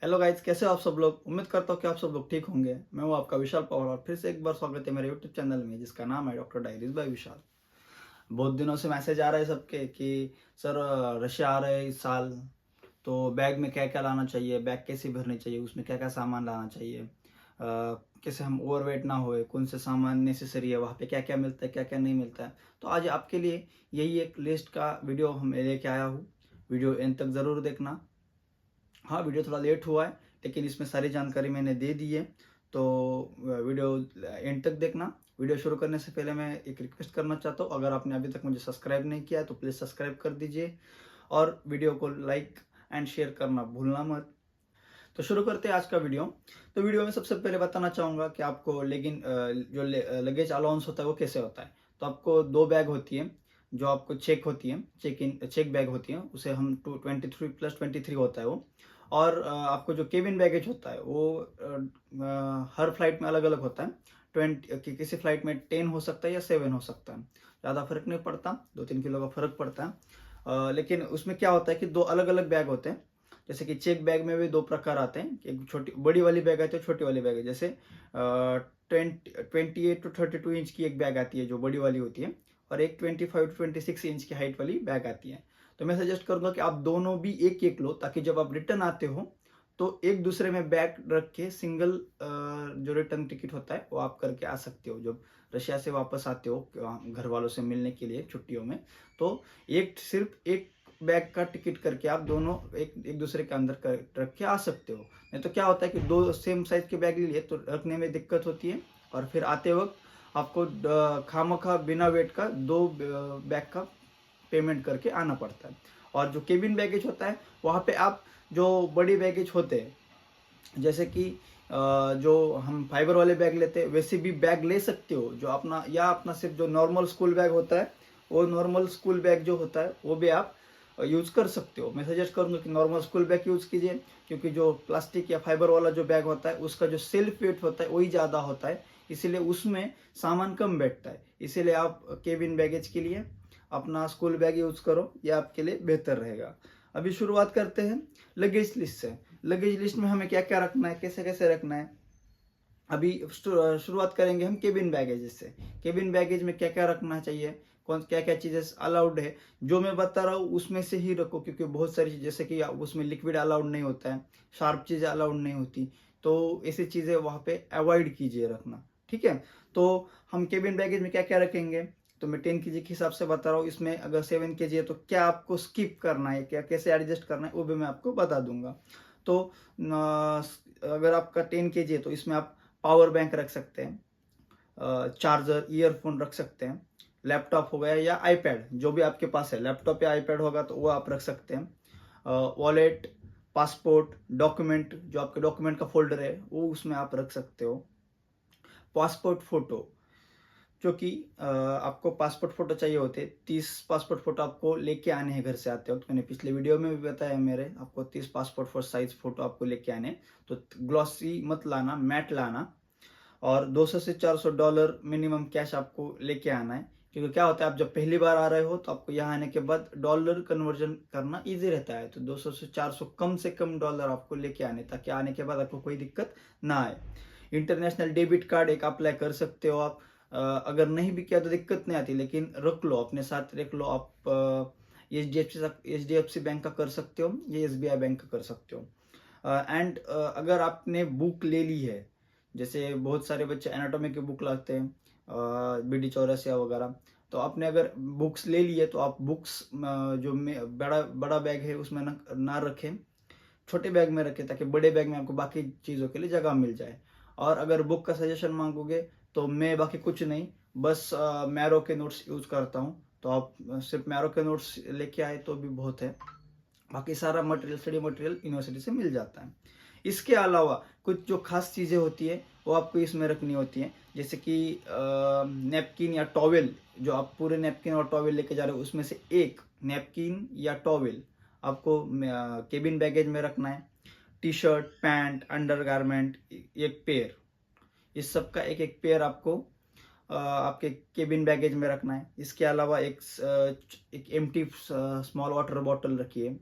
Hello guys, कैसे हो आप सब लोग। उम्मीद करता हूँ कि आप सब लोग ठीक होंगे। मैं हूँ आपका विशाल पवार और फिर से एक बार स्वागत है मेरे यूट्यूब चैनल में जिसका नाम है डॉक्टर डायरीज बाय विशाल। बहुत दिनों से मैसेज आ रहे हैं सबके कि सर रशिया आ रहे हैं इस साल, तो बैग में क्या क्या लाना चाहिए, बैग कैसी भरनी चाहिए, उसमें क्या क्या सामान लाना चाहिए, कैसे हम ओवरवेट ना होए, कौन से सामान नेसेसरी है, वहाँ पे क्या क्या मिलता है क्या क्या नहीं मिलता है। तो आज आपके लिए यही एक लिस्ट का वीडियो हम लेके आया हूँ। वीडियो एंड तक ज़रूर देखना। हाँ, वीडियो थोड़ा लेट हुआ है लेकिन इसमें सारी जानकारी मैंने दे दी है, तो वीडियो एंड तक देखना। वीडियो शुरू करने से पहले मैं एक रिक्वेस्ट करना चाहता हूँ, अगर आपने अभी तक मुझे सब्सक्राइब नहीं किया है तो प्लीज़ सब्सक्राइब कर दीजिए और वीडियो को लाइक एंड शेयर करना भूलना मत। तो शुरू करते हैं आज का वीडियो। तो वीडियो में सबसे पहले बताना चाहूँगा कि आपको लेगिन जो लगेज अलाउंस होता है वो कैसे होता है। तो आपको दो बैग होती है जो आपको चेक होती है, चेक बैग होती है, उसे हम 23+23 होता है वो। और आपको जो केबिन बैगेज होता है वो हर फ्लाइट में अलग अलग होता है। किसी फ्लाइट में 10 हो सकता है या 7 हो सकता है, ज़्यादा फर्क नहीं पड़ता, 2-3 किलो का फर्क पड़ता है। लेकिन उसमें क्या होता है कि दो अलग अलग बैग होते हैं। जैसे कि चेक बैग में भी दो प्रकार आते हैं, एक छोटी बड़ी वाली बैग आती है, छोटी वाली बैग है। जैसे 28 to 32 इंच की एक बैग आती है जो बड़ी वाली होती है, और एक 25 to 26 इंच की हाइट वाली बैग आती है। तो मैं सजेस्ट करूंगा कि आप दोनों भी एक एक लो, ताकि जब आप रिटर्न आते हो तो एक दूसरे में बैग रख के सिंगल जो रिटर्न टिकट होता है वो आप करके आ सकते हो। जब रशिया से वापस आते हो घर वालों से मिलने के लिए छुट्टियों में, तो सिर्फ एक बैग का टिकट करके आप दोनों एक एक दूसरे के अंदर रख के आ सकते हो। नहीं तो क्या होता है कि दो सेम साइज के बैग ले लिए तो रखने में दिक्कत होती है, और फिर आते वक्त आपको खामखा बिना वेट का दो बैग का पेमेंट करके आना पड़ता है। और जो केबिन बैगेज होता है वहाँ पे आप जो बड़ी बैगेज होते हैं, जैसे कि जो हम फाइबर वाले बैग लेते हैं वैसे भी बैग ले सकते हो, जो अपना या अपना सिर्फ जो नॉर्मल स्कूल बैग होता है वो नॉर्मल स्कूल बैग जो होता है वो भी आप यूज़ कर सकते हो। मैं सजेस्ट करूँगा कि नॉर्मल स्कूल बैग यूज़ कीजिए, क्योंकि जो प्लास्टिक या फाइबर वाला जो बैग होता है उसका जो सेल्फ वेट होता है वही ज़्यादा होता है, इसीलिए उसमें सामान कम बैठता है। इसीलिए आप केबिन बैगेज के लिए अपना स्कूल बैग यूज़ करो, ये आपके लिए बेहतर रहेगा। अभी शुरुआत करते हैं लगेज लिस्ट से। लगेज लिस्ट में हमें क्या क्या रखना है, कैसे कैसे रखना है। अभी शुरुआत करेंगे हम केबिन बैगेज से। केबिन बैगेज में क्या क्या रखना चाहिए, कौन क्या क्या चीज़ें अलाउड है, जो मैं बता रहा हूँ उसमें से ही रखो, क्योंकि बहुत सारी चीज़ जैसे कि उसमें लिक्विड अलाउड नहीं होता है, शार्प चीज़ें अलाउड नहीं होती, तो ऐसी चीज़ें वहाँ पे अवॉइड कीजिए रखना। ठीक है, तो हम केबिन बैगेज में क्या क्या रखेंगे, तो मैं 10 kg के हिसाब से बता रहा हूँ। इसमें अगर 7 kg है तो क्या आपको स्किप करना है, क्या कैसे एडजस्ट करना है वो भी मैं आपको बता दूंगा। तो अगर आपका 10 kg है तो इसमें आप पावर बैंक रख सकते हैं, चार्जर, ईयरफोन रख सकते हैं, लैपटॉप हो गया या आईपैड, जो भी आपके पास है, लैपटॉप या आईपैड होगा तो वो आप रख सकते हैं। वॉलेट, पासपोर्ट, डॉक्यूमेंट, जो आपके डॉक्यूमेंट का फोल्डर है वो उसमें आप रख सकते हो। पासपोर्ट फोटो, जो कि आपको पासपोर्ट फोटो चाहिए होते, 30 पासपोर्ट फोटो आपको लेके आने हैं घर से आते वक्त। मैंने पिछले वीडियो में भी बताया मेरे, आपको 30 पासपोर्ट फॉर साइज फोटो आपको लेके आने। तो ग्लॉसी मत लाना, मैट लाना। और $200 से $400 मिनिमम कैश आपको लेके आना है, क्योंकि क्या होता है आप जब पहली बार आ रहे हो तो आपको यहाँ आने के बाद डॉलर कन्वर्जन करना इजी रहता है। तो 200 से 400 कम से कम डॉलर आपको लेके आने, ताकि आने के बाद आपको कोई दिक्कत ना आए। इंटरनेशनल डेबिट कार्ड एक अप्लाई कर सकते हो आप। अगर नहीं भी किया तो दिक्कत नहीं आती, लेकिन रख लो अपने साथ, रख लो आप। HDFC bank का कर सकते हो या SBI बैंक का कर सकते हो। एंड अगर आपने बुक ले ली है, जैसे बहुत सारे बच्चे एनाटॉमी की बुक लाते हैं, BD चौरसिया वगैरह, तो आपने अगर बुक्स ले ली है तो आप बुक्स जो में बड़ा बड़ा बैग है उसमें ना रखें, छोटे बैग में रखें, ताकि बड़े बैग में आपको बाकी चीज़ों के लिए जगह मिल जाए। और अगर बुक का सजेशन मांगोगे तो मैं बाकी कुछ नहीं, बस मैरो के नोट्स यूज़ करता हूँ, तो आप सिर्फ मैरो के नोट्स लेके आए तो भी बहुत है। बाकी सारा मटेरियल, स्टडी मटेरियल यूनिवर्सिटी से मिल जाता है। इसके अलावा कुछ जो खास चीज़ें होती है वो आपको इसमें रखनी होती हैं, जैसे कि नैपकिन या टॉवेल। जो आप पूरे नैपकिन और टॉवेल लेके जा रहे हो उसमें से एक नैपकिन या टॉवेल आपको केबिन बैगेज में रखना है। टी शर्ट, पैंट, अंडरगारमेंट एक पेयर, इस सब का एक एक पेयर आपको आपके केबिन बैगेज में रखना है। इसके अलावा एक एम्प्टी स्मॉल वाटर बॉटल रखिए।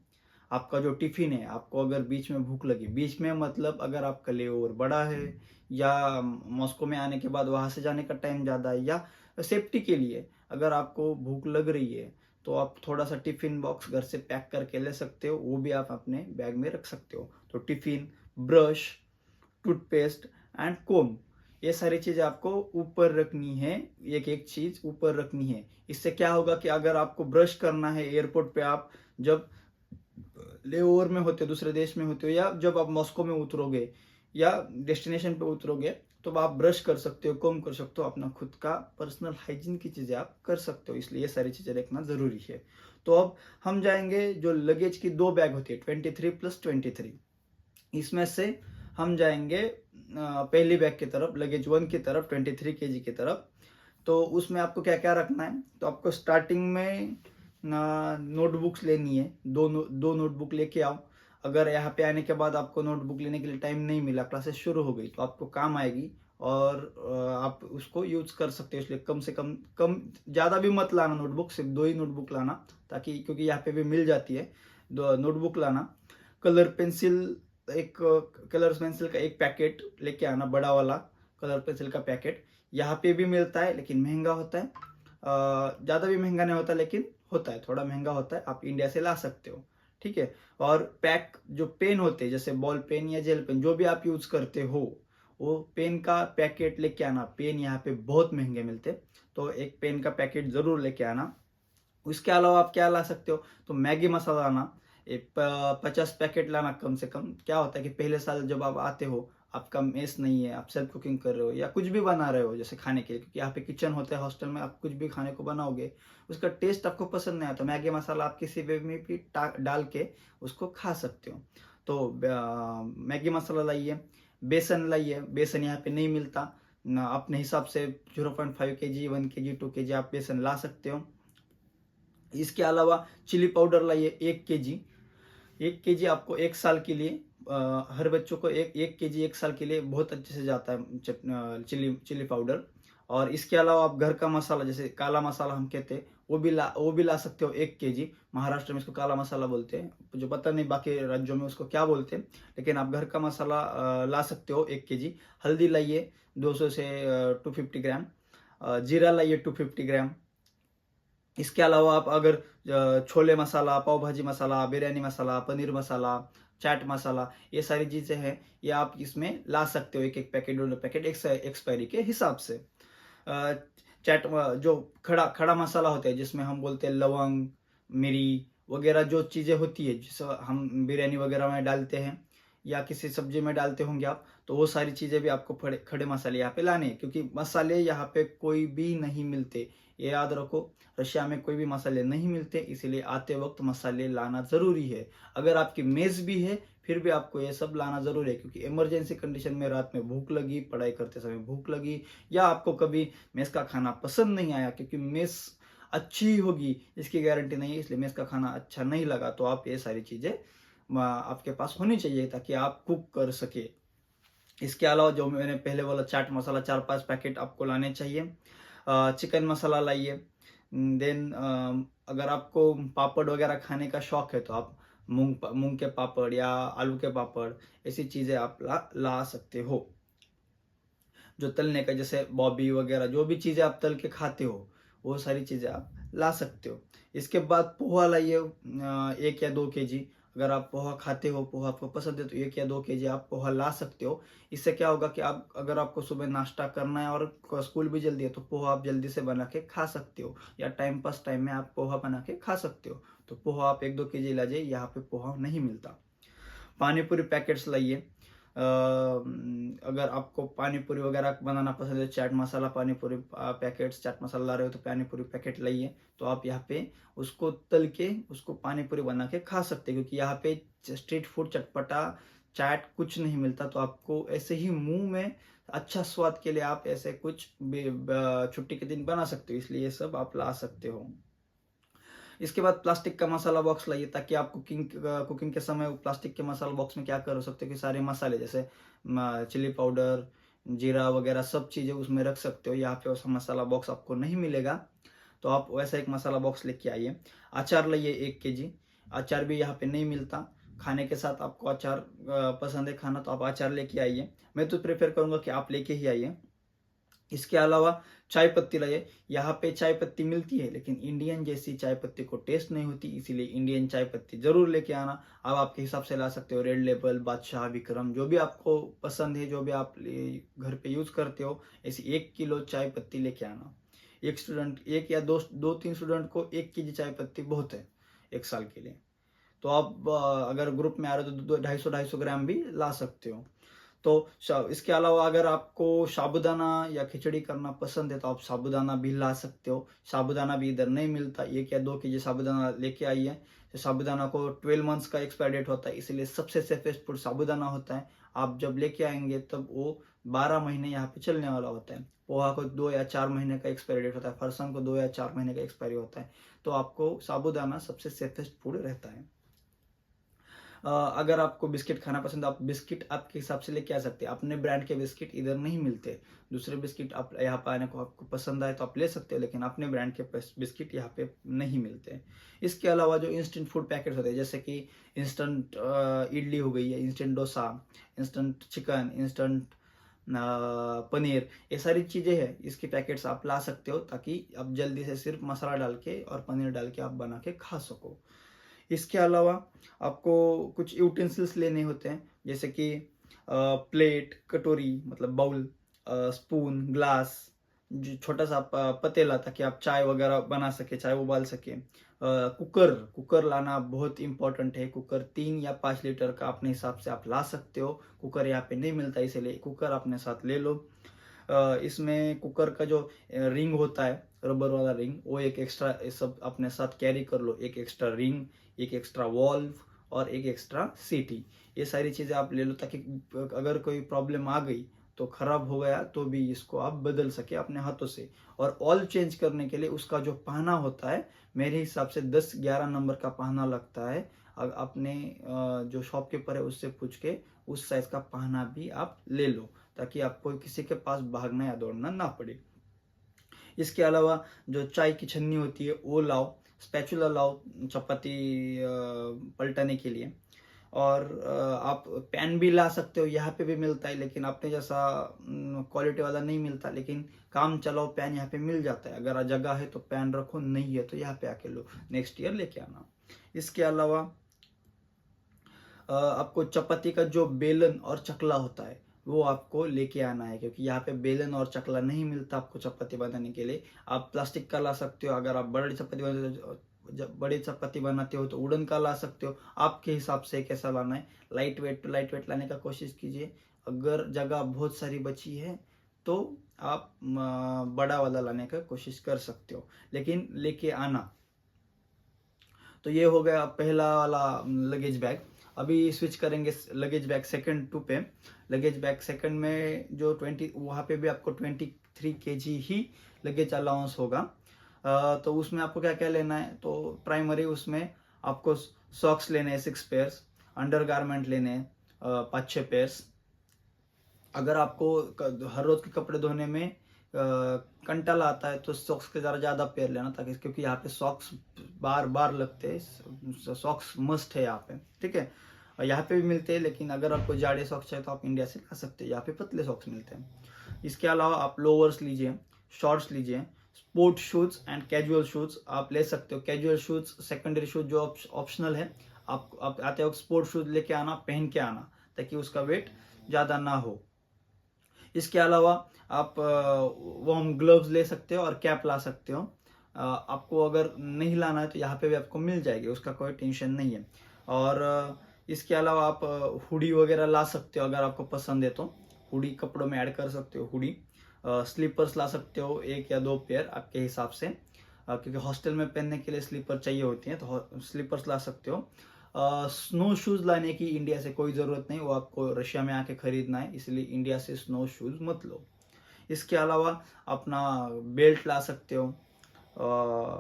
आपका जो टिफिन है, आपको अगर बीच में भूख लगी, बीच में मतलब अगर आपका लेओवर बड़ा है या मॉस्को में आने के बाद वहाँ से जाने का टाइम ज़्यादा है, या सेफ्टी के लिए अगर आपको भूख लग रही है, तो आप थोड़ा सा टिफिन बॉक्स घर से पैक करके ले सकते हो, वो भी आप अपने बैग में रख सकते हो। तो टिफिन, ब्रश, टूथपेस्ट एंड कोम, ये सारी चीज़ें आपको ऊपर रखनी है, एक एक चीज़ ऊपर रखनी है। इससे क्या होगा कि अगर आपको ब्रश करना है एयरपोर्ट पे, आप जब लेओवर में होते हो, दूसरे देश में होते हो, या जब आप मॉस्को में उतरोगे या डेस्टिनेशन पे उतरोगे, तो आप ब्रश कर सकते हो, कोम कर सकते हो, अपना खुद का पर्सनल हाइजीन की चीज़ें आप कर सकते हो। इसलिए ये सारी चीज़ें रखना ज़रूरी है। तो अब हम जाएंगे, जो लगेज की 2 बैग होती है 23+23, इसमें से हम जाएंगे पहली बैग की तरफ, लगेज 1 की तरफ, 23 केजी की तरफ। तो उसमें आपको क्या क्या रखना है, तो आपको स्टार्टिंग में नोटबुक्स लेनी है, दो नोटबुक लेके आओ। अगर यहाँ पे आने के बाद आपको नोटबुक लेने के लिए टाइम नहीं मिला, क्लासेस शुरू हो गई, तो आपको काम आएगी और आप उसको यूज कर सकते हो। इसलिए कम से कम ज़्यादा भी मत लाना नोटबुक, सिर्फ 2 ही नोटबुक लाना, ताकि क्योंकि यहाँ पे भी मिल जाती है। 2 नोटबुक लाना। कलर पेंसिल, एक कलर पेंसिल का एक पैकेट लेके आना, बड़ा वाला कलर पेंसिल का पैकेट। यहाँ पे भी मिलता है लेकिन महंगा होता है, ज़्यादा भी महंगा नहीं होता, लेकिन होता है, थोड़ा महंगा होता है। आप इंडिया से ला सकते हो, ठीक है। और पैक जो पेन होते हैं, जैसे बॉल पेन या जेल पेन, जो भी आप यूज करते हो, वो पेन का पैकेट लेके आना। पेन यहाँ पे बहुत महंगे मिलते, तो एक पेन का पैकेट जरूर लेके आना। उसके अलावा आप क्या ला सकते हो, तो मैगी मसाला लाना, 50 पैकेट लाना कम से कम। क्या होता है कि पहले साल जब आप आते हो, आपका मेस नहीं है, आप सेल्फ कुकिंग कर रहे हो या कुछ भी बना रहे हो जैसे खाने के लिए, क्योंकि यहाँ पे किचन होता है हॉस्टल में, आप कुछ भी खाने को बनाओगे, उसका टेस्ट आपको पसंद नहीं आता, मैगी मसाला आप किसी वे में भी डाल के उसको खा सकते हो। तो मैगी मसाला लाइए। बेसन लाइए, बेसन यहाँ पे नहीं मिलता ना, अपने हिसाब से 0.5 kg, 1 kg, 2 kg आप बेसन ला सकते हो। इसके अलावा चिली पाउडर लाइए 1 kg। 1 kg आपको 1 साल के लिए, हर बच्चों को 1 kg 1 साल के लिए बहुत अच्छे से जाता है चिली पाउडर। और इसके अलावा आप घर का मसाला, जैसे काला मसाला हम कहते हैं, वो भी ला सकते हो 1 kg। महाराष्ट्र में इसको काला मसाला बोलते हैं, जो पता नहीं बाकी राज्यों में उसको क्या बोलते हैं, लेकिन आप घर का मसाला ला सकते हो 1 kg। हल्दी लाइए 200 से 250 ग्राम। जीरा लाइए 250 ग्राम। इसके अलावा आप अगर छोले मसाला, पाव भाजी मसाला, बिरयानी मसाला, पनीर मसाला, चाट मसाला, ये सारी चीज़ें हैं, ये आप इसमें ला सकते हो, एक एक पैकेट, 2 पैकेट एक्सपायरी के हिसाब से। चाट जो खड़ा खड़ा मसाला होता है, जिसमें हम बोलते हैं लवंग, मिरी वगैरह, जो चीज़ें होती है जिसे हम बिरयानी वगैरह में डालते हैं या किसी सब्जी में डालते होंगे आप, तो वो सारी चीज़ें भी आपको खड़े मसाले यहाँ पे लाने हैं, क्योंकि मसाले यहाँ पे कोई भी नहीं मिलते, ये याद रखो। रशिया में कोई भी मसाले नहीं मिलते, इसीलिए आते वक्त मसाले लाना ज़रूरी है। अगर आपकी मेज़ भी है, फिर भी आपको ये सब लाना ज़रूरी है, क्योंकि इमरजेंसी कंडीशन में रात में भूख लगी, पढ़ाई करते समय भूख लगी, या आपको कभी मेस का खाना पसंद नहीं आया, क्योंकि मेस अच्छी होगी इसकी गारंटी नहीं है, इसलिए मेस का खाना अच्छा नहीं लगा, तो आप ये सारी चीज़ें आपके पास होनी चाहिए ताकि आप कुक कर सके। इसके अलावा जो मैंने पहले बोला, चाट मसाला 4-5 पैकेट आपको लाने चाहिए। चिकन मसाला लाइए। देन अगर आपको पापड़ वगैरह खाने का शौक है, तो आप मूंग के पापड़ या आलू के पापड़, ऐसी चीज़ें आप ला सकते हो। जो तलने का, जैसे बॉबी वगैरह, जो भी चीज़ें आप तल के खाते हो, वो सारी चीज़ें आप ला सकते हो। इसके बाद पोहा लाइए 1 या 2 kg। अगर आप पोहा खाते हो, पोहा आपको पसंद है, तो 1 या 2 kg आप पोहा ला सकते हो। इससे क्या होगा कि आप, अगर आपको सुबह नाश्ता करना है और स्कूल भी जल्दी है, तो पोहा आप जल्दी से बना के खा सकते हो, या टाइम में आप पोहा बना के खा सकते हो। तो पोहा आप 1-2 kg ला जाइए, यहाँ पे पोहा नहीं मिलता। पानी पूरी पैकेट्स लाइए। अगर आपको पानी पूरी वगैरह बनाना पसंद है, चाट मसाला पानी पूरी पैकेट्स, चाट मसाला ला रहे हो, तो पानी पूरी पैकेट लाइए। तो आप यहाँ पे उसको तल के उसको पानी पूरी बना के खा सकते हैं, क्योंकि यहाँ पे स्ट्रीट फूड, चटपटा, चाट कुछ नहीं मिलता, तो आपको ऐसे ही मुंह में अच्छा स्वाद के लिए आप ऐसे कुछ छुट्टी के दिन बना सकते हो, इसलिए ये सब आप ला सकते हो। इसके बाद प्लास्टिक का मसाला बॉक्स लाइए, ताकि आप कुकिंग के समय प्लास्टिक के मसाला बॉक्स में क्या कर सकते हो कि सारे मसाले, जैसे चिली पाउडर, जीरा वगैरह, सब चीज़ें उसमें रख सकते हो। यहाँ पे वैसा मसाला बॉक्स आपको नहीं मिलेगा, तो आप वैसा एक मसाला बॉक्स लेके आइए। अचार लाइए 1 kg। अचार भी यहाँ पे नहीं मिलता। खाने के साथ आपको अचार पसंद है खाना तो आप अचार लेके आइए। मैं तो प्रेफर करूँगा कि आप लेके ही आइए। इसके अलावा चाय पत्ती लाइए। यहाँ पे चाय पत्ती मिलती है लेकिन इंडियन जैसी चाय पत्ती को टेस्ट नहीं होती, इसीलिए इंडियन चाय पत्ती जरूर लेके आना। आप आपके हिसाब से ला सकते हो, रेड लेबल, बादशाह, विक्रम, जो भी आपको पसंद है, जो भी आप घर पे यूज करते हो, ऐसी 1 किलो चाय पत्ती लेके आना। एक स्टूडेंट, एक या दो तीन स्टूडेंट को 1 kg चाय पत्ती बहुत है 1 साल के लिए। तो आप अगर ग्रुप में आ रहे हो तो 250-250 ग्राम भी ला सकते हो। तो इसके अलावा अगर आपको साबूदाना या खिचड़ी करना पसंद है तो आप साबूदाना भी ला सकते हो। साबूदाना भी इधर नहीं मिलता। 1 या 2 kg साबूदाना लेके आइए। तो साबूदाना को 12 मंथ्स का एक्सपायर डेट होता है, इसलिए सबसे सेफेस्ट फूड साबूदाना होता है। आप जब लेके आएंगे तब वो 12 महीने यहाँ पे चलने वाला होता है। पोहा को 2 या 4 महीने का एक्सपायरी डेट होता है, फरसान को 2 या 4 महीने का एक्सपायरी होता है। तो आपको साबूदाना सबसे सेफेस्ट फूड रहता है। अगर आपको बिस्किट खाना पसंद है, आप बिस्किट आपके हिसाब से लेके आ सकते हैं। अपने ब्रांड के बिस्किट इधर नहीं मिलते। दूसरे बिस्किट आप यहाँ पे आने को आपको पसंद आए तो आप ले सकते हो, लेकिन अपने ब्रांड के बिस्किट यहाँ पे नहीं मिलते। इसके अलावा जो इंस्टेंट फूड पैकेट होते हैं, जैसे कि इंस्टेंट इडली हो गई है, instant dosa, instant chicken, instant paneer, ये सारी चीज़ें हैं, इसके पैकेट्स आप ला सकते हो ताकि आप जल्दी से सिर्फ मसाला डाल के और पनीर डाल के आप बना के खा सको। इसके अलावा आपको कुछ यूटेंसिल्स लेने होते हैं, जैसे कि प्लेट, कटोरी मतलब बाउल, स्पून, ग्लास, जो छोटा सा पतीला, ताकि आप चाय वगैरह बना सके, चाय उबाल सके। कुकर लाना बहुत इंपॉर्टेंट है। कुकर 3 या 5 लीटर का अपने हिसाब से आप ला सकते हो। कुकर यहाँ पे नहीं मिलता, इसलिए कुकर अपने साथ ले लो। इसमें कुकर का जो रिंग होता है, रबर वाला रिंग, वो एक एक्स्ट्रा सब अपने साथ कैरी कर लो। एक एक्स्ट्रा रिंग, एक एक्स्ट्रा वॉल्व और एक एक्स्ट्रा सीटी, ये सारी चीज़ें आप ले लो ताकि अगर कोई प्रॉब्लम आ गई तो खराब हो गया तो भी इसको आप बदल सके अपने हाथों से। और ऑयल चेंज करने के लिए उसका जो पहना होता है, मेरे हिसाब से 10-11 नंबर का पहना लगता है। अपने जो शॉपकीपर है उससे पूछ के उस साइज का पहना भी आप ले लो, ताकि आपको किसी के पास भागना या दौड़ना ना पड़े। इसके अलावा जो चाय की छन्नी होती है वो लाओ। स्पैचुला लाओ चपाती पलटाने के लिए। और आप पैन भी ला सकते हो, यहाँ पे भी मिलता है, लेकिन अपने जैसा क्वालिटी वाला नहीं मिलता, लेकिन काम चलाओ पैन यहाँ पे मिल जाता है। अगर जगह है तो पैन रखो, नहीं है तो यहाँ पे आके लो, नेक्स्ट ईयर लेके आना। इसके अलावा आपको चपाती का जो बेलन और चकला होता है वो आपको लेके आना है, क्योंकि यहाँ पे बेलन और चकला नहीं मिलता आपको चपाती बनाने के लिए। आप प्लास्टिक का ला सकते हो। अगर आप बड़ी चपाती बनाते हो तो वुडन का ला सकते हो। आपके हिसाब से कैसा लाना है। लाइट वेट लाने का कोशिश कीजिए। अगर जगह बहुत सारी बची है तो आप बड़ा वाला लाने का कोशिश कर सकते हो, लेकिन लेके आना। तो ये हो गया पहला वाला लगेज बैग। अभी स्विच करेंगे लगेज बैग सेकंड 2 पे। लगेज बैग सेकंड में जो 20, वहाँ पे भी आपको 23 kg ही लगेज अलाउंस होगा। तो उसमें आपको क्या क्या लेना है, तो प्राइमरी उसमें आपको सॉक्स लेने हैं 6 पेयर्स, अंडर गारमेंट लेने हैं 5-6 पेयर्स। अगर आपको हर रोज के कपड़े धोने में कंटाला आता है तो सॉक्स के ज़्यादा पेयर लेना, ताकि क्योंकि यहाँ पे सॉक्स बार बार लगते हैं। सॉक्स मस्ट है यहाँ पे, ठीक है। यहाँ पे भी मिलते हैं, लेकिन अगर आपको जाड़े सॉक्स चाहिए तो आप इंडिया से ला सकते हैं, यहाँ पे पतले सॉक्स मिलते हैं। इसके अलावा आप लोअर्स लीजिए, शॉर्ट्स लीजिए, sport shoes and casual shoes आप ले सकते हो। कैजुअल शूज सेकेंडरी शूज जो ऑप्शनल है। आप आते हो स्पोर्ट शूज लेके आना, पहन के आना, ताकि उसका वेट ज़्यादा ना हो। इसके अलावा आप वार्म ग्लव्स ले सकते हो और कैप ला सकते हो। आपको अगर नहीं लाना है तो यहाँ पे भी आपको मिल जाएगी, उसका कोई टेंशन नहीं है। और इसके अलावा आप हुडी वगैरह ला सकते हो, अगर आपको पसंद है तो हुडी कपड़ों में ऐड कर सकते हो। हुडी, स्लीपर्स ला सकते हो 1 या 2 पेयर आपके हिसाब से, क्योंकि हॉस्टल में पहनने के लिए स्लीपर चाहिए होती हैं, तो स्लीपर्स ला सकते हो। स्नो शूज लाने की इंडिया से कोई ज़रूरत नहीं, वो आपको रशिया में आके खरीदना है, इसलिए इंडिया से स्नो शूज मत लो। इसके अलावा अपना बेल्ट ला सकते हो,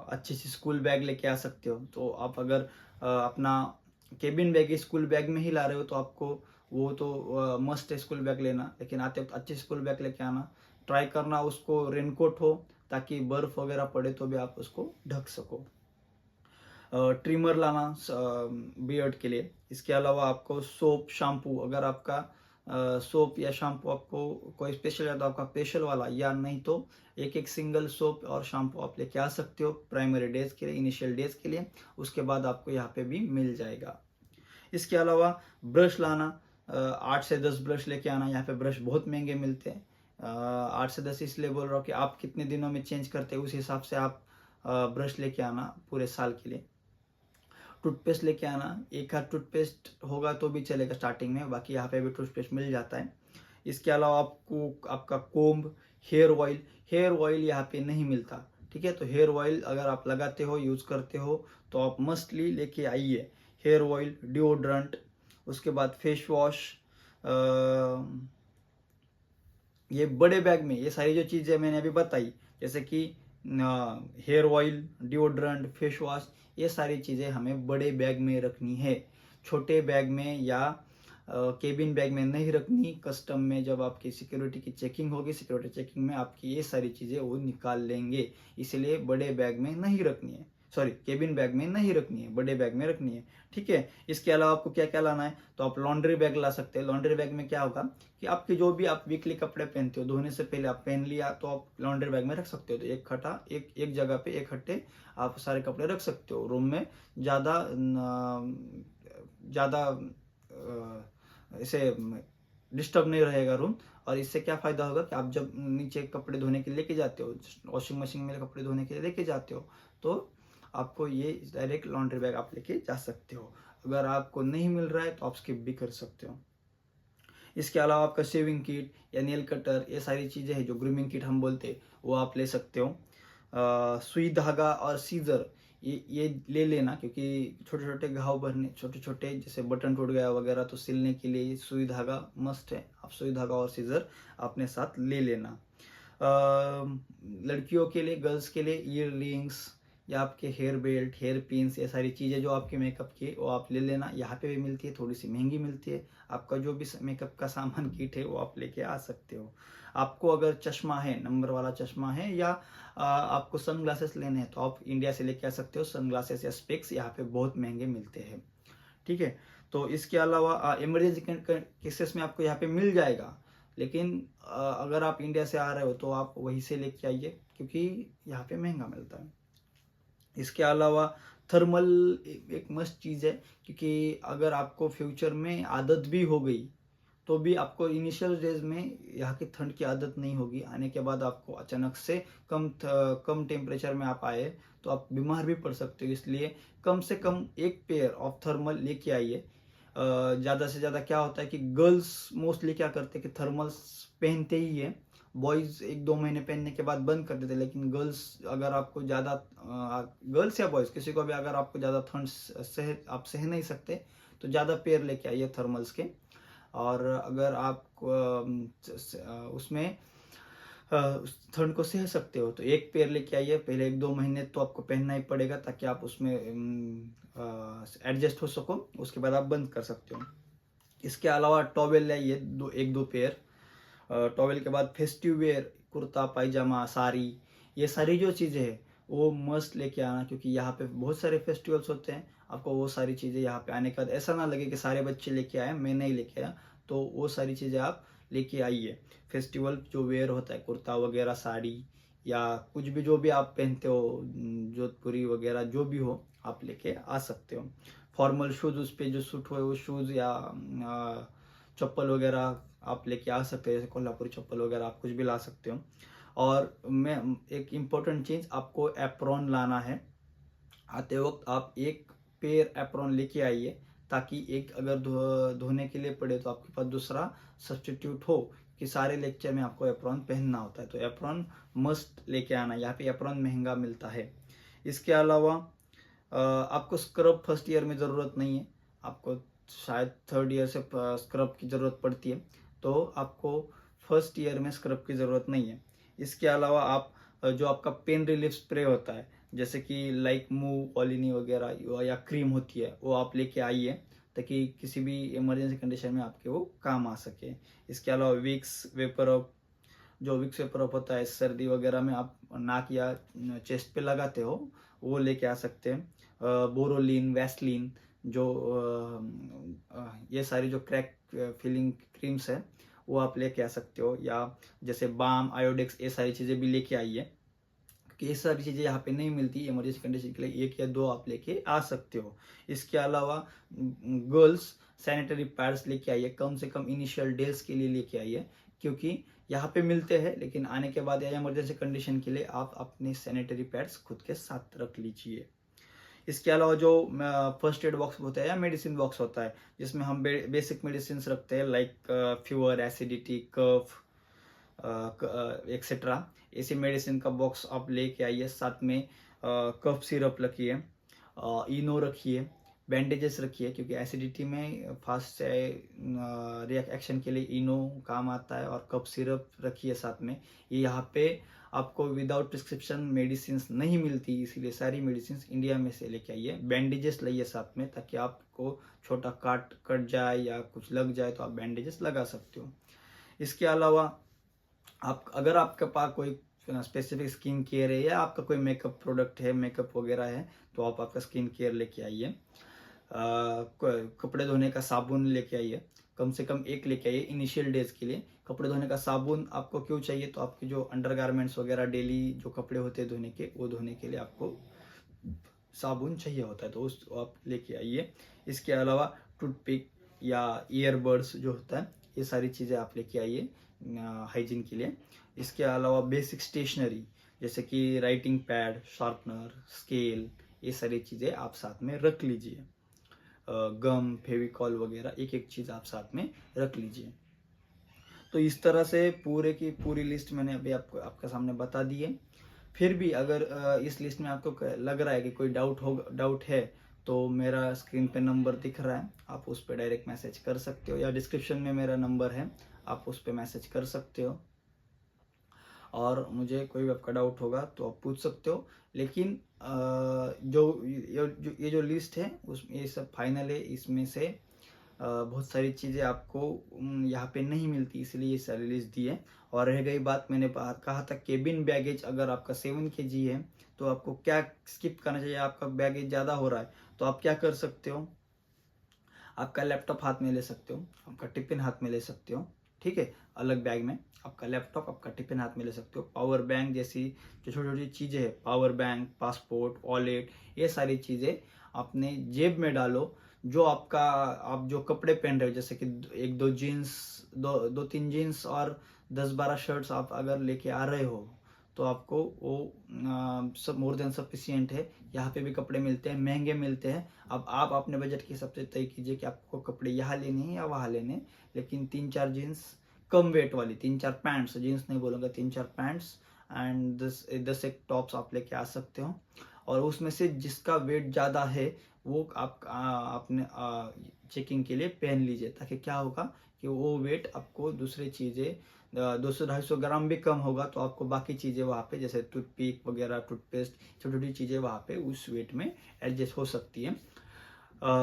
अच्छी सी स्कूल बैग लेके आ सकते हो। तो आप अगर अपना केबिन बैग स्कूल बैग में ही ला रहे हो तो आपको वो तो मस्ट है स्कूल बैग लेना, लेकिन आते वक्त अच्छी स्कूल बैग लेके आना। ट्राई करना उसको रेनकोट हो, ताकि बर्फ वगैरह पड़े तो भी आप उसको ढक सको। ट्रिमर लाना बियर्ड के लिए। इसके अलावा आपको सोप, शैम्पू, अगर आपका सोप या शैम्पू आपको कोई स्पेशल है तो आपका फेशियल वाला, या नहीं तो एक एक सिंगल सोप और शैम्पू आप लेके आ सकते हो प्राइमरी डेज के लिए, इनिशियल डेज के लिए। उसके बाद आपको यहाँ पे भी मिल जाएगा। इसके अलावा ब्रश लाना, 8 से 10 ब्रश लेके आना। यहाँ पे ब्रश बहुत महंगे मिलते हैं। 8 से 10 इसलिए बोल रहा हूँ कि आप कितने दिनों में चेंज करते हैं उस हिसाब से आप ब्रश लेके आना पूरे साल के लिए। टूथपेस्ट लेके आना, एक हाथ टूथपेस्ट होगा तो भी चलेगा स्टार्टिंग में, बाकी यहाँ पे भी टूथपेस्ट मिल जाता है। इसके अलावा आपको आपका कोम्ब, हेयर ऑयल यहाँ पे नहीं मिलता, ठीक है। तो हेयर ऑयल अगर आप लगाते हो, यूज करते हो, तो आप मस्टली लेके आइए हेयर ऑयल, डिओड्रेंट, उसके बाद फेस वॉश। ये बड़े बैग में ये सारी जो चीज़ें मैंने अभी बताई, जैसे कि hair oil, deodorant, face wash, ये सारी चीज़ें हमें बड़े बैग में रखनी है। छोटे बैग में या केबिन बैग में नहीं रखनी। कस्टम में जब आपकी सिक्योरिटी की चेकिंग होगी, सिक्योरिटी चेकिंग में आपकी ये सारी चीज़ें वो निकाल लेंगे, इसलिए बड़े बैग में नहीं रखनी है। सॉरी, केबिन बैग में नहीं रखनी है, बड़े बैग में रखनी है, ठीक है। इसके अलावा आपको क्या क्या लाना है, तो आप लॉन्ड्री बैग ला सकते हैं। लॉन्ड्री बैग में क्या होगा कि आपके जो भी आप वीकली कपड़े पहनते हो, धोने से पहले आप पहन लिया तो आप लॉन्ड्री बैग में रख सकते हो। तो एक जगह पे इकट्ठे आप सारे कपड़े रख सकते हो। रूम में ज़्यादा इसे डिस्टर्ब नहीं रहेगा रूम। और इससे क्या फ़ायदा होगा कि आप जब नीचे कपड़े धोने के लिए लेके जाते हो, वॉशिंग मशीन में कपड़े धोने के लिए लेके जाते हो, तो आपको ये डायरेक्ट लॉन्ड्री बैग आप लेके जा सकते हो। अगर आपको नहीं मिल रहा है तो आप स्किप भी कर सकते हो। इसके अलावा आपका शेविंग किट या नेल कटर, ये सारी चीज़ें हैं जो ग्रूमिंग किट हम बोलते हैं, वो आप ले सकते हो। सुई, धागा और सीजर ये ले लेना, क्योंकि छोटे छोटे घाव भरने, छोटे छोटे जैसे बटन टूट गया वगैरह, तो सिलने के लिए सुई धागा मस्ट है। आप सुई धागा और सीजर अपने साथ ले लेना। लड़कियों के लिए, गर्ल्स के लिए ईयर रिंग्स या आपके हेयर बेल्ट, हेयर पिन्स, ये सारी चीज़ें जो आपके मेकअप की, वो आप ले लेना। यहाँ पे भी मिलती है, थोड़ी सी महंगी मिलती है। आपका जो भी मेकअप का सामान किट है वो आप लेके आ सकते हो। आपको अगर चश्मा है, नंबर वाला चश्मा है, या आपको सनग्लासेस लेने हैं, तो आप इंडिया से लेके आ सकते हो। सनग्लासेस या स्पेक्स यहाँ पे बहुत महंगे मिलते हैं, ठीक है। तो इसके अलावा इमरजेंसी केसेस में आपको यहाँ पे मिल जाएगा, लेकिन अगर आप इंडिया से आ रहे हो तो आप वहीं से लेके आइए, क्योंकि यहाँ पे महंगा मिलता है। इसके अलावा थर्मल एक मस्त चीज़ है, क्योंकि अगर आपको फ्यूचर में आदत भी हो गई तो भी आपको इनिशियल डेज में यहाँ की ठंड की आदत नहीं होगी। आने के बाद आपको अचानक से कम टेम्परेचर में आप आए तो आप बीमार भी पड़ सकते हो। इसलिए कम से कम एक पेयर ऑफ थर्मल लेके आइए। ज़्यादा से ज़्यादा क्या होता है कि गर्ल्स मोस्टली क्या करते हैं कि थर्मल्स पहनते ही है। बॉयज़ 1-2 महीने पहनने के बाद बंद कर देते, लेकिन गर्ल्स अगर आपको ज़्यादा, गर्ल्स या बॉयज़ किसी को भी अगर आपको ज़्यादा ठंड आप सह नहीं सकते तो ज़्यादा पेयर लेके आइए थर्मल्स के। और अगर आप उसमें उस ठंड को सह सकते हो तो एक पेयर लेके आइए। पहले 1-2 महीने तो आपको पहनना ही पड़ेगा ताकि आप उसमें एडजस्ट हो सको, उसके बाद आप बंद कर सकते हो। इसके अलावा टॉवेल लाइए 1-2 पेयर। टॉवेल के बाद फेस्टिव वेयर, कुर्ता पायजामा, साड़ी, ये सारी जो चीज़ें हैं वो मस्त लेके आना, क्योंकि यहाँ पे बहुत सारे फेस्टिवल्स होते हैं। आपको वो सारी चीज़ें यहाँ पे आने के बाद ऐसा ना लगे कि सारे बच्चे लेके आए, मैं नहीं लेके आया, तो वो सारी चीज़ें आप लेके आइए। फेस्टिवल जो वेयर होता है, कुर्ता वगैरह, साड़ी या कुछ भी जो भी आप पहनते हो, जोधपुरी वगैरह जो भी हो, आप लेके आ सकते हो। फॉर्मल शूज़, उस पर जो सूट हो वो शूज़ या चप्पल वगैरह आप लेके आ सकते हो, जैसे कोल्हापुरी चप्पल वगैरह आप कुछ भी ला सकते हो। और मैं एक इम्पोर्टेंट चीज़, आपको एप्रॉन लाना है। आते वक्त आप एक पेयर एप्रॉन लेके आइए, ताकि एक अगर धोने के लिए पड़े तो आपके पास दूसरा सब्सटीट्यूट हो, कि सारे लेक्चर में आपको एप्रॉन पहनना होता है। तो एप्रॉन मस्ट लेके आना, यहाँ पे एप्रॉन महंगा मिलता है। इसके अलावा आपको स्क्रब फर्स्ट ईयर में ज़रूरत नहीं है, आपको शायद 3rd ईयर से स्क्रब की ज़रूरत पड़ती है, तो आपको फर्स्ट ईयर में स्क्रब की ज़रूरत नहीं है। इसके अलावा आप जो आपका पेन रिलीफ स्प्रे होता है, जैसे कि लाइक मूव ओलिनी वगैरह या क्रीम होती है, वो आप लेके आइए, ताकि किसी भी इमरजेंसी कंडीशन में आपके वो काम आ सके। इसके अलावा विक्स वेपर अप, जो विक्स वेपर अप होता है सर्दी वगैरह में आप नाक या चेस्ट पे लगाते हो, वो लेके आ सकते हैं। बोरोलिन, वैसलीन, जो ये सारी जो क्रैक फिलिंग क्रीम्स है वो आप लेके आ सकते हो, या जैसे बाम, आयोडेक्स, ये सारी चीज़ें भी लेके आइए, कि ये सारी चीज़ें यहाँ पे नहीं मिलती। इमरजेंसी कंडीशन के लिए 1 या 2 आप लेके आ सकते हो। इसके अलावा गर्ल्स सैनिटरी पैड्स लेके आइए, कम से कम इनिशियल डेज के लिए लेके आइए, क्योंकि यहाँ पे मिलते हैं लेकिन आने के बाद या इमरजेंसी कंडीशन के लिए आप अपने सैनिटरी पैड्स खुद के साथ रख लीजिए। इसके अलावा जो फर्स्ट एड बॉक्स होता है या मेडिसिन बॉक्स होता है, जिसमें हम बेसिक मेडिसिन रखते हैं, लाइक फीवर, एसिडिटी, कफ एक्सेट्रा, ऐसी मेडिसिन का बॉक्स आप लेके आइए। साथ में कफ सिरप रखिए, इनो रखिए, बैंडेजेस रखिए, क्योंकि एसिडिटी में फास्ट रिएक्शन के लिए इनो काम आता है, और कफ सिरप रखिए साथ में। ये यहाँ पे आपको विदाउट प्रिस्क्रिप्शन मेडिसिन नहीं मिलती, इसीलिए सारी मेडिसिन इंडिया में से लेके आइए। बैंडेजेस लाइए साथ में, ताकि आपको छोटा कट जाए या कुछ लग जाए तो आप बैंडेजेस लगा सकते हो। इसके अलावा अगर आपके पास कोई स्पेसिफिक स्किन केयर है या आपका कोई मेकअप प्रोडक्ट है, मेकअप वगैरह है, तो आप आपका स्किन केयर लेके आइए। कपड़े धोने का साबुन लेके आइए, कम से कम 1 लेके आइए इनिशियल डेज के लिए। कपड़े धोने का साबुन आपको क्यों चाहिए, तो आपके जो अंडरगारमेंट्स वगैरह डेली जो कपड़े होते हैं धोने के, वो धोने के लिए आपको साबुन चाहिए होता है, तो उस आप लेके आइए। इसके अलावा टूथपिक या ईयरबड्स जो होता है, ये सारी चीज़ें आप लेके आइए हाइजीन के लिए। इसके अलावा बेसिक स्टेशनरी जैसे कि राइटिंग पैड, शार्पनर, स्केल, ये सारी चीज़ें आप साथ में रख लीजिए। गम, फेविकॉल वगैरह एक चीज़ आप साथ में रख लीजिए। तो इस तरह से पूरे की पूरी लिस्ट मैंने अभी आपके सामने बता दी है। फिर भी अगर इस लिस्ट में आपको लग रहा है कि कोई डाउट है, तो मेरा स्क्रीन पे नंबर दिख रहा है, आप उस पर डायरेक्ट मैसेज कर सकते हो, या डिस्क्रिप्शन में मेरा नंबर है, आप उस पर मैसेज कर सकते हो, और मुझे कोई भी आपका डाउट होगा तो आप पूछ सकते हो। लेकिन ये जो लिस्ट है उसमें ये सब फाइनल है, इसमें से बहुत सारी चीज़ें आपको यहाँ पे नहीं मिलती, इसलिए ये सारी लिस्ट दी है। और रह गई बात, मैंने कहा था केबिन बैगेज, अगर आपका 7 kg है तो आपको क्या स्किप करना चाहिए। आपका बैगेज ज़्यादा हो रहा है तो आप क्या कर सकते हो, आपका लैपटॉप हाथ में ले सकते हो, आपका टिफिन हाथ में ले सकते हो, ठीक है, अलग बैग में आपका लैपटॉप, आपका टिफिन हाथ में ले सकते हो। पावर बैंक जैसी जो छोटी छोटी चीज़ें हैं, पावर बैंक, पासपोर्ट, वॉलेट, ये सारी चीज़ें अपने जेब में डालो। जो आप जो कपड़े पहन रहे हो, जैसे कि 1-2 जीन्स, 2-3 जीन्स और 10-12 शर्ट्स आप अगर लेके आ रहे हो, तो आपको वो सब मोर देन सफिशियंट है। यहाँ पे भी कपड़े मिलते हैं, महंगे मिलते हैं। अब आप अपने बजट के हिसाब से तय कीजिए कि आपको कपड़े यहाँ लेने हैं या वहाँ लेने हैं। लेकिन 3-4 जीन्स कम वेट वाली, 3-4 पैंट्स, जीन्स नहीं बोलूँगा, 3-4 पैंट्स एंड 10 टॉप्स आप लेके आ सकते हो। और उसमें से जिसका वेट ज़्यादा है वो आप अपने चेकिंग के लिए पहन लीजिए, ताकि क्या होगा कि वो वेट आपको दूसरी चीज़ें 200-250 ग्राम भी कम होगा, तो आपको बाकी चीज़ें वहाँ पे जैसे टूथपिक वगैरह, टूथपेस्ट, छोटी छोटी चीज़ें वहाँ पे उस वेट में एडजस्ट हो सकती है।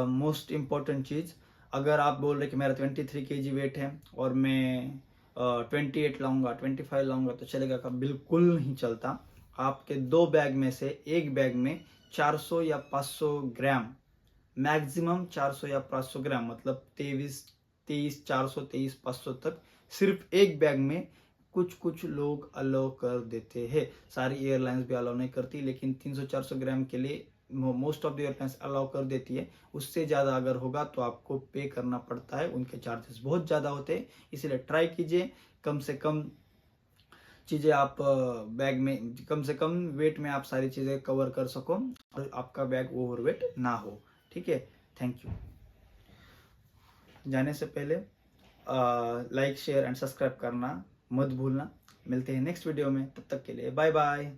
मोस्ट इम्पॉर्टेंट चीज़, अगर आप बोल रहे कि मेरा 23 kg वेट है और मैं 28 लाऊंगा, 25 लाऊंगा तो चलेगा का? बिल्कुल नहीं चलता। आपके 2 बैग में से 1 बैग में 400 या 500 ग्राम, मैक्सिमम 400 या 500 ग्राम, मतलब 23 400, 23 500 तक सिर्फ 1 बैग में कुछ लोग अलाउ कर देते हैं। सारी एयरलाइंस भी अलाउ नहीं करती, लेकिन 300-400 ग्राम के लिए most of the airlines allow कर देती है। उससे ज़्यादा अगर होगा तो आपको पे करना पड़ता है, उनके चार्जेस बहुत ज़्यादा होते हैं। इसलिए ट्राई कीजिए कम से कम चीज़ें आप बैग में, कम से कम वेट में आप सारी चीज़ें कवर कर सको और आपका बैग ओवरवेट ना हो, ठीक है। Thank you. जाने से पहले लाइक, शेयर एंड सब्सक्राइब करना मत भूलना। मिलते हैं नेक्स्ट वीडियो में, तब तक के लिए बाय बाय।